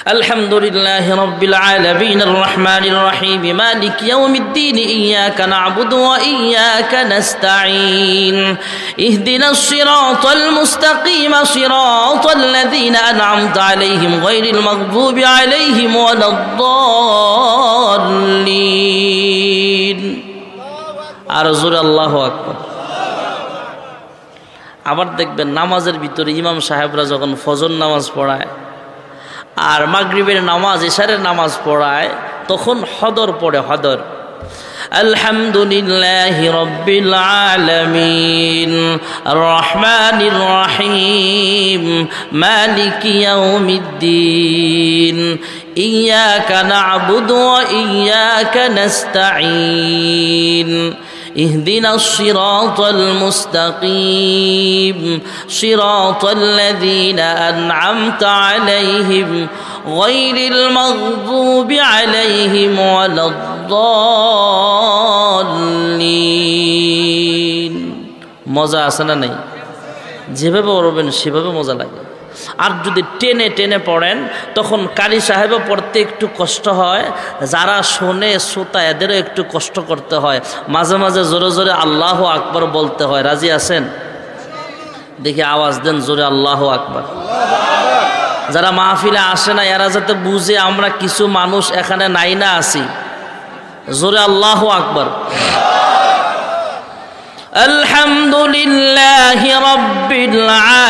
الحمد لله رب العالمين الرحمن الرحيم مالك يوم الدين إياك نعبد وإياك نستعين اهدنا الصراط المستقيم صراط الذين أنعمت عليهم غير المغضوب عليهم ولا الضالين আরজুর আল্লাহু আকবার। আবার দেখবেন নামাজের ভিতরে ইমাম সাহেবরা যখন ফজর নামাজ পড়ায় আর মাগরিবের নামাজ ইশারের নামাজ পড়ায় তখন হদর পড়ে হদর। আলহামদুলিল্লাহি রাব্বিল আলামিন আর রহমানির রহিম মালিকি ইয়াউমিদ্দিন ইয়্যাকা না'বুদু ওয়া ইয়্যাকা নাস্তাঈন اهدنا الصراط المستقيم صراط الذين أنعمت عليهم غير المغضوب عليهم ولا الضالين মজা আছে না নাই? যেভাবে পড়বেন সেভাবে মজা লাগে। আর যদি টেনে টেনে পড়েন তখন কারি সাহেবও পড়তে একটু কষ্ট হয়, যারা শোনে শ্রোতা এদেরও একটু কষ্ট করতে হয়, মাঝে মাঝে জোরে জোরে আল্লাহু আকবার বলতে হয়। রাজি আছেন? দেখি আওয়াজ দেন জোরে আল্লাহু আকবার। যারা মাহফিলে আসে না এরা যাতে বুঝে আমরা কিছু মানুষ এখানে নাই না আছি, জোরে আল্লাহু আকবার। আলহামদুলিল্লাহি রাব্বিল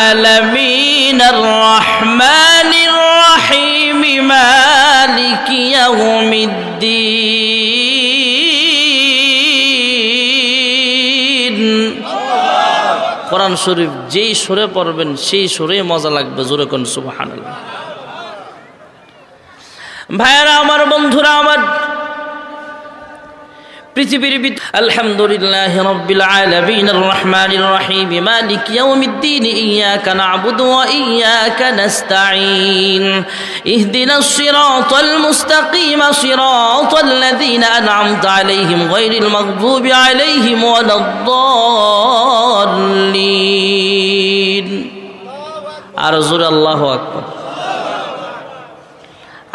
আলামিন আর রহমানির রহিম মালিকি ইয়াউমিদ্দিন। কোরআন শরীফ যেই সুরে পড়বেন সেই সুরে মজা লাগবে। জোরে কোন সুবহানাল্লাহ। ভাইরা আমার, বন্ধুরা আমার, পৃথিবীর আলহামদুলিল্লাহি রাব্বিল আলামিন আর রহমানির রহিম মালিকি ইয়াউমিদ্দিন ইয়্যাকা না'বুদু ওয়া ইয়্যাকা নাস্তাঈন ইহদিনাস সিরাতাল মুস্তাকিম সিরাতাল লাযীনা আন'আমতা আলাইহিম গায়রিল মাগদুবি আলাইহিম ওয়ালাদ-দাল্লিন। আর জোরে আল্লাহু আকবার।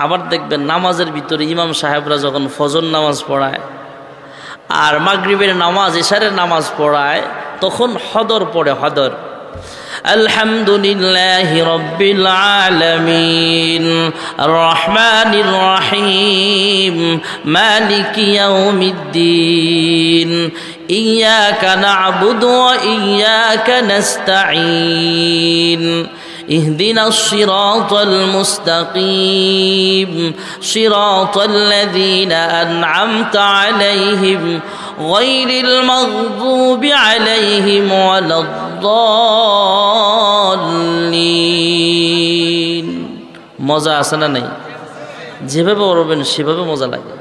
আবার দেখবেন নামাজের ভিতরে ইমাম সাহেবরা যখন ফজর নামাজ পড়ায় আর মাগরিবের নামাজ ইশারের নামাজ পড়ায় তখন হদর পড়ে হদর। আলহামদুলিল্লাহি রাব্বিল আলামিন আর রহমানির রহিম মালিকি ইয়াউমিদ্দিন ইয়্যাকা না'বুদু ওয়া ইয়্যাকা নাস্তাঈন اهدنا الصراط المستقيم صراط الذين أنعمت عليهم غير المغضوب عليهم ولا الضالين। মজা আছে না নাই? যেভাবে পড়বেন সেভাবে মজা লাগে।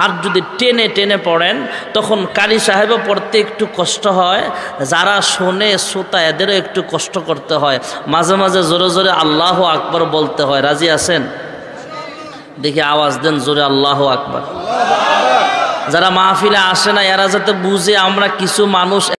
আর যদি টেনে টেনে পড়েন তখন কারি সাহেবও পড়তে একটু কষ্ট হয়, যারা শোনে শ্রোতা এদেরও একটু কষ্ট করতে হয়, মাঝে মাঝে জোরে জোরে আল্লাহু আকবার বলতে হয়। রাজি আছেন? দেখি আওয়াজ দেন জোরে আল্লাহু আকবার। যারা মাহফিলে আসে না এরা যাতে বুঝে আমরা কিছু মানুষ